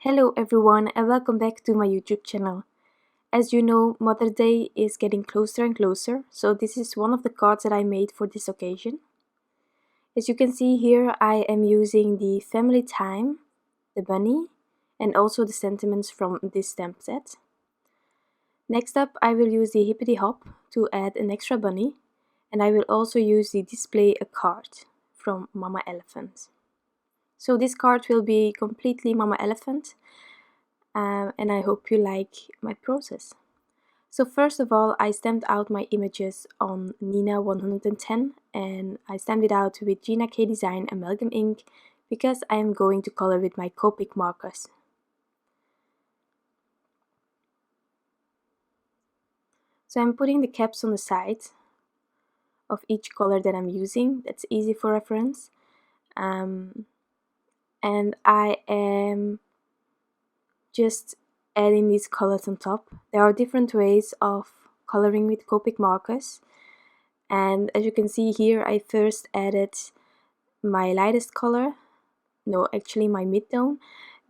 Hello everyone and welcome back to my YouTube channel. As you know, Mother's Day is getting closer and closer, so this is one of the cards that I made for this occasion. As you can see here, I am using the family time, the bunny, and also the sentiments from this stamp set. Next up, I will use the Hippity Hop to add an extra bunny, and I will also use the display a card from Mama Elephant. So this card will be completely Mama Elephant, and I hope you like my process. So first of all, I stamped out my images on Neenah 110 and I stamped it out with Gina K Design Amalgam ink because I am going to color with my Copic markers. So I'm putting the caps on the side of each color that I'm using. That's easy for reference. And I am just adding these colors on top. There are different ways of coloring with Copic markers, and as you can see here, I first added my lightest color, no, actually my mid-tone,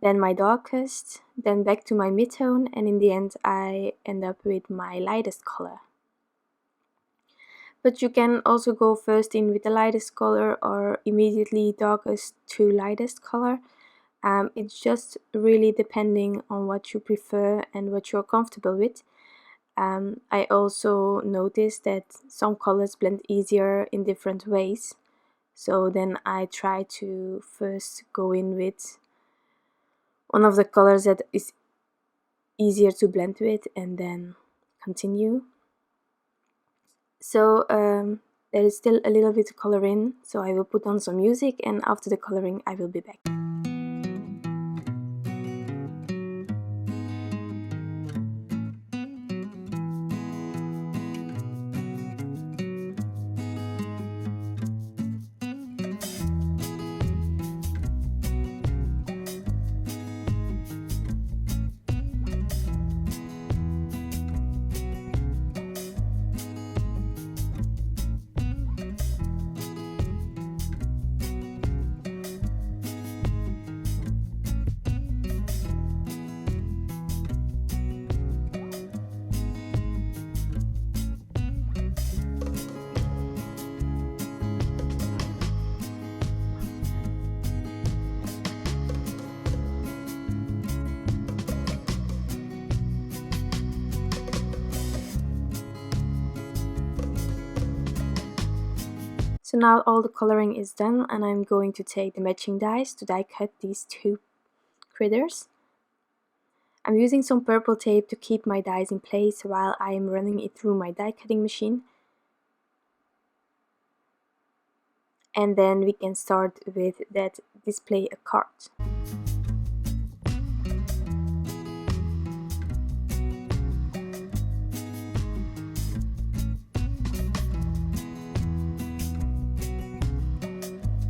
then my darkest, then back to my mid-tone, and in the end I end up with my lightest color. But you can also go first in with the lightest color or immediately darkest to lightest color. It's just really depending on what you prefer and what you're comfortable with. I also noticed that some colors blend easier in different ways. So then I try to first go in with one of the colors that is easier to blend with and then continue. So there is still a little bit of color in, so I will put on some music and after the coloring I will be back. So now all the coloring is done and I'm going to take the matching dies to die cut these two critters. I'm using some purple tape to keep my dies in place while I am running it through my die cutting machine. And then we can start with that display a card.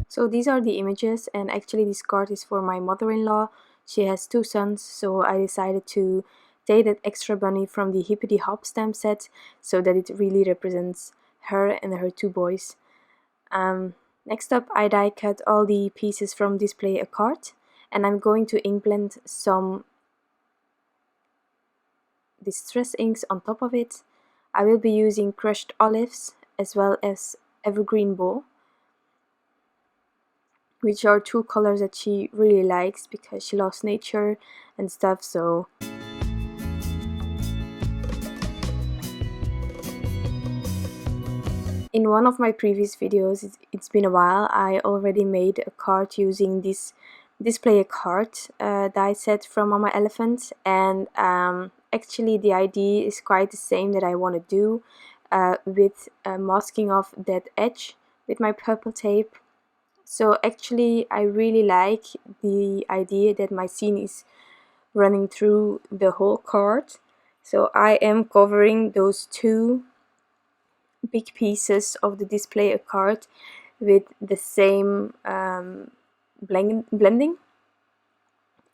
So these are the images, and actually this card is for my mother-in-law. She has two sons, so I decided to take that extra bunny from the Hippity Hop stamp set so that it really represents her and her two boys. Next up, I die cut all the pieces from display a card, and I'm going to ink blend some distress inks on top of it. I will be using crushed olives as well as Evergreen Bough, which are two colors that she really likes because she loves nature and stuff, so in one of my previous videos, it's been a while, I already made a card using this display a card die set from Mama Elephant, and actually the idea is quite the same that I want to do with masking off that edge with my purple tape. So actually I really like the idea that my scene is running through the whole card. So I am covering those two big pieces of the display a card with the same blending,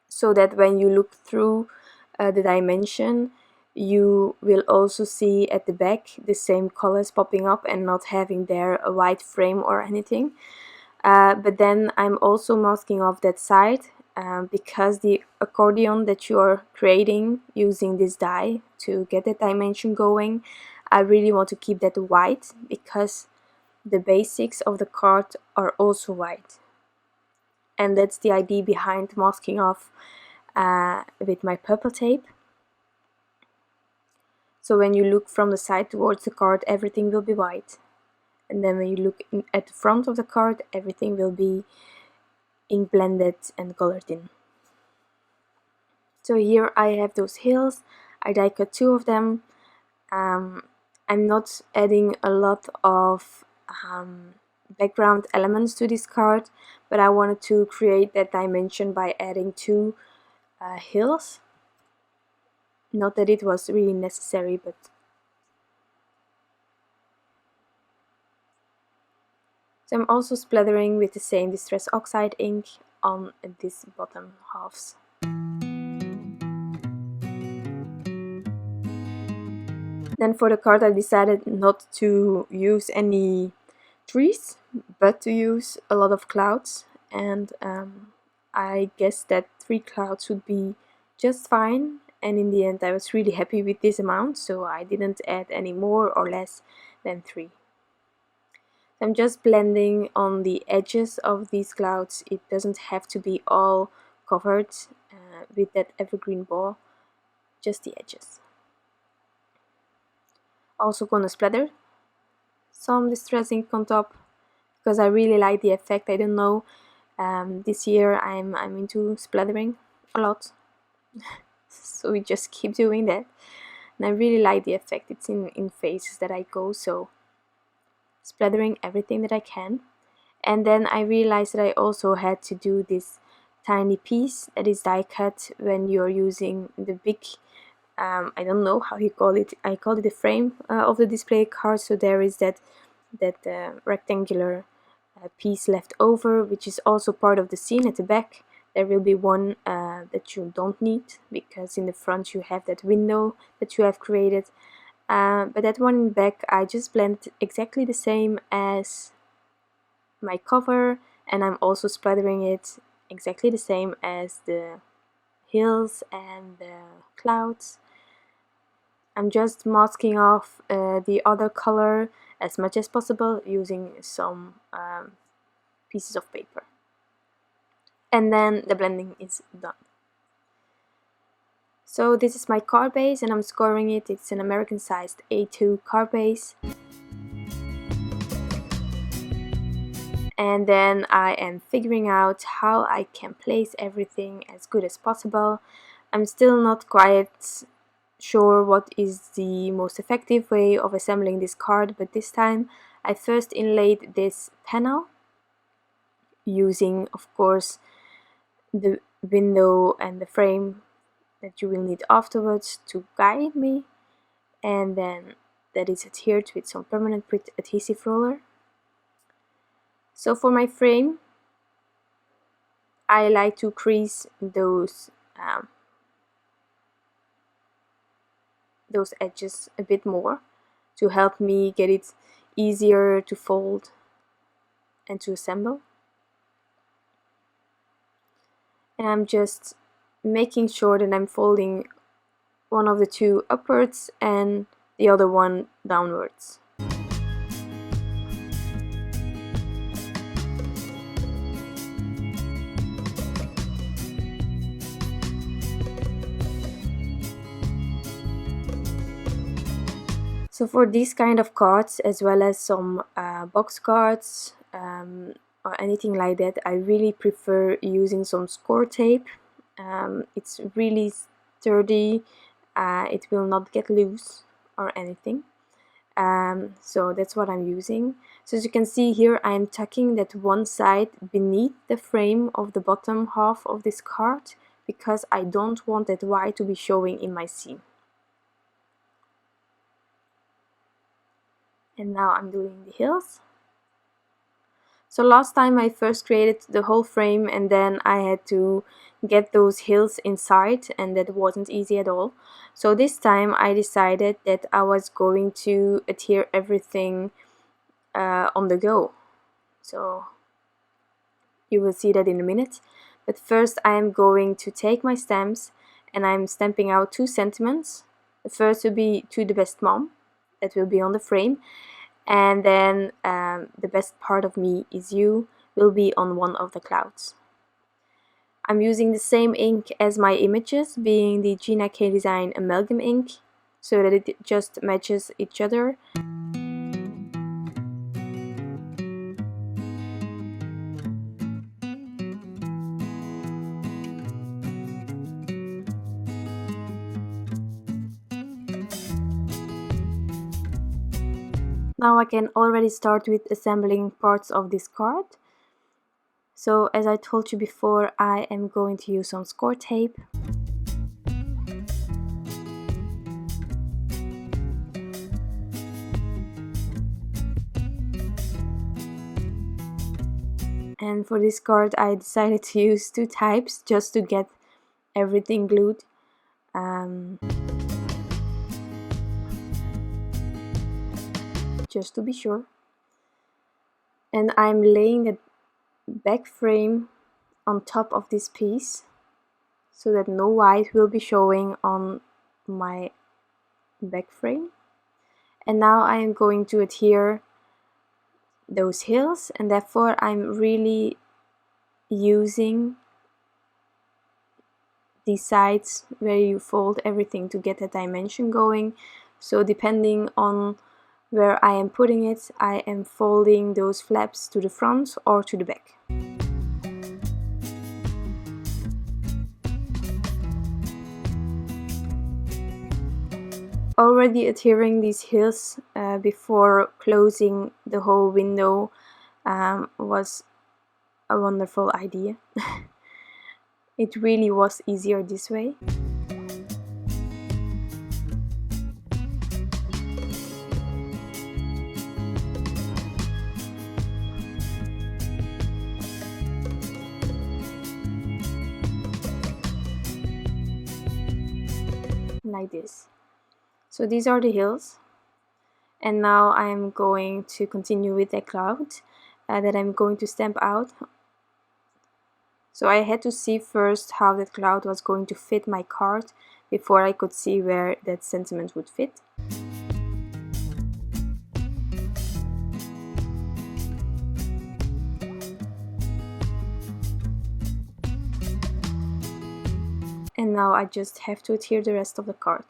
so that when you look through the dimension, you will also see at the back the same colors popping up and not having there a white frame or anything. But then I'm also masking off that side because the accordion that you are creating using this die to get the dimension going, I really want to keep that white because the basics of the card are also white. And that's the idea behind masking off with my purple tape. So when you look from the side towards the card, everything will be white. And then when you look at the front of the card, everything will be ink blended and colored in. So here I have those hills. I die cut 2 of them. I'm not adding a lot of background elements to this card, but I wanted to create that dimension by adding 2 hills. Not that it was really necessary, but so I'm also splattering with the same Distress Oxide ink on this bottom halves. Then for the card I decided not to use any trees, but to use a lot of clouds, and I guess that 3 clouds would be just fine, and in the end I was really happy with this amount, so I didn't add any more or less than 3. I'm just blending on the edges of these clouds. It doesn't have to be all covered with that evergreen Bough, just the edges. Also gonna splatter some distress ink on top because I really like the effect. I don't know, this year I'm into splattering a lot, so we just keep doing that, and I really like the effect. It's in phases that I go, so splattering everything that I can. And then I realized that I also had to do this tiny piece that is die cut when you're using the big, I don't know how you call it, I call it the frame of the display card. So there is that rectangular piece left over, which is also part of the scene. At the back there will be one that you don't need, because in the front you have that window that you have created. But that one in the back I just blended exactly the same as my cover, and I'm also splattering it exactly the same as the hills and the clouds. I'm just masking off the other color as much as possible using some pieces of paper, and then the blending is done. So this is my card base, and I'm scoring it. It's an American sized A2 card base. And then I am figuring out how I can place everything as good as possible. I'm still not quite sure what is the most effective way of assembling this card, but this time I first inlaid this panel using, of course, the window and the frame that you will need afterwards to guide me, and then that is adhered with some permanent Pritt adhesive roller. So for my frame, I like to crease those edges a bit more to help me get it easier to fold and to assemble. And I'm just making sure that I'm folding one of the 2 upwards and the other one downwards. So for these kind of cards, as well as some box cards or anything like that, I really prefer using some Scor Tape. It's really sturdy, it will not get loose or anything. So that's what I'm using. So as you can see here, I'm tucking that one side beneath the frame of the bottom half of this card, because I don't want that white to be showing in my scene. And now I'm doing the hills. So last time I first created the whole frame, and then I had to get those hills inside, and that wasn't easy at all. So this time I decided that I was going to adhere everything on the go. So you will see that in a minute. But first I am going to take my stamps and I'm stamping out 2 sentiments. The first will be to the best mom, that will be on the frame, and then the best part of me is you will be on one of the clouds. I'm using the same ink as my images, being the Gina K Design Amalgam ink, so that it just matches each other. Now I can already start with assembling parts of this card. So as I told you before, I am going to use some Scor Tape. And for this card I decided to use 2 types just to get everything glued. Just to be sure. And I'm laying the back frame on top of this piece so that no white will be showing on my back frame. And now I am going to adhere those hills, and therefore I'm really using these sides where you fold everything to get a dimension going. So depending on where I am putting it, I am folding those flaps to the front or to the back. Already adhering these hills before closing the whole window was a wonderful idea. It really was easier this way. Like this. So these are the hills, and now I'm going to continue with the cloud that I'm going to stamp out. So I had to see first how that cloud was going to fit my card before I could see where that sentiment would fit. And now I just have to adhere the rest of the card.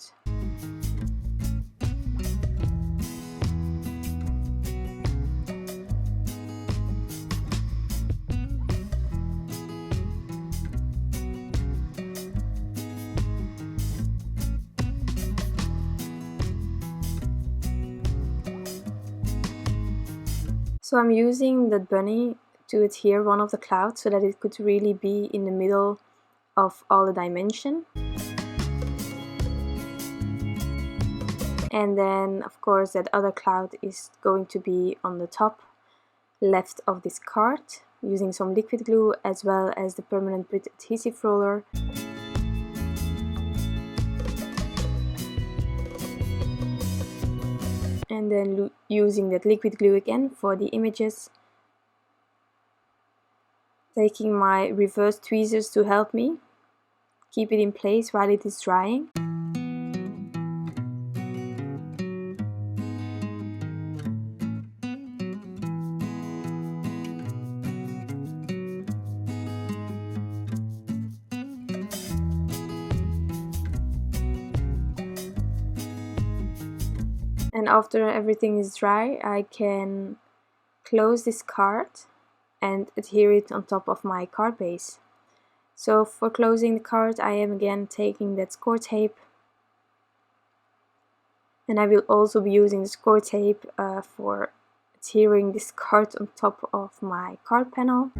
So I'm using that bunny to adhere one of the clouds so that it could really be in the middle of all the dimension. And then of course that other cloud is going to be on the top left of this card, using some liquid glue as well as the permanent Pritt adhesive roller. And then using that liquid glue again for the images. Taking my reverse tweezers to help me keep it in place while it is drying. And after everything is dry, I can close this card and adhere it on top of my card base. So for closing the card, I am again taking that Scor Tape, and I will also be using the Scor Tape for adhering this card on top of my card panel.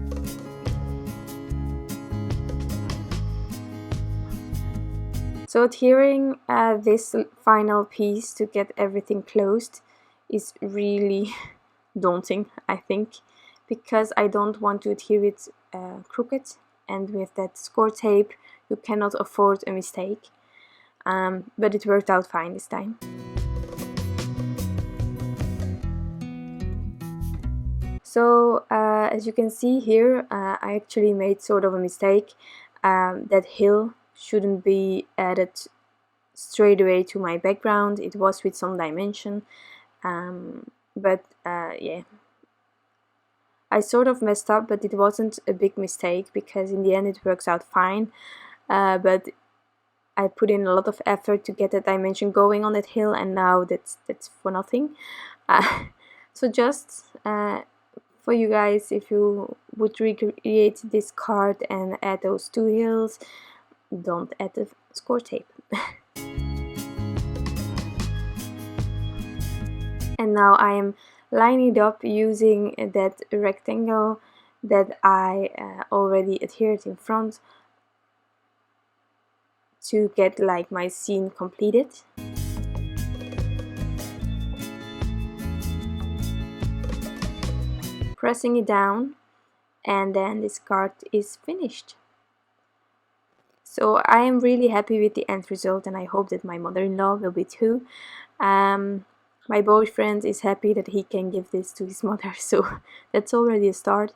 So adhering this final piece to get everything closed is really daunting, I think, because I don't want to adhere it crooked, and with that Scor Tape you cannot afford a mistake, but it worked out fine this time. So as you can see here, I actually made sort of a mistake. That hill shouldn't be added straight away to my background. It was with some dimension, but yeah, I sort of messed up, but it wasn't a big mistake because in the end it works out fine. But I put in a lot of effort to get that dimension going on that hill, and now that's for nothing. So just for you guys, if you would recreate this card and add those 2 hills, don't add the Scor Tape. And now I am lining it up using that rectangle that I already adhered in front to get like my scene completed. Pressing it down, and then this card is finished. So I am really happy with the end result, and I hope that my mother-in-law will be too. My boyfriend is happy that he can give this to his mother, so that's already a start.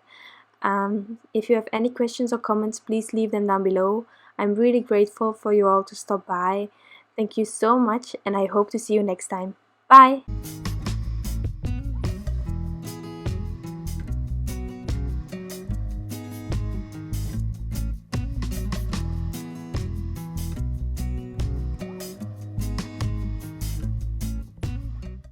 If you have any questions or comments, please leave them down below. I'm really grateful for you all to stop by. Thank you so much, and I hope to see you next time. Bye!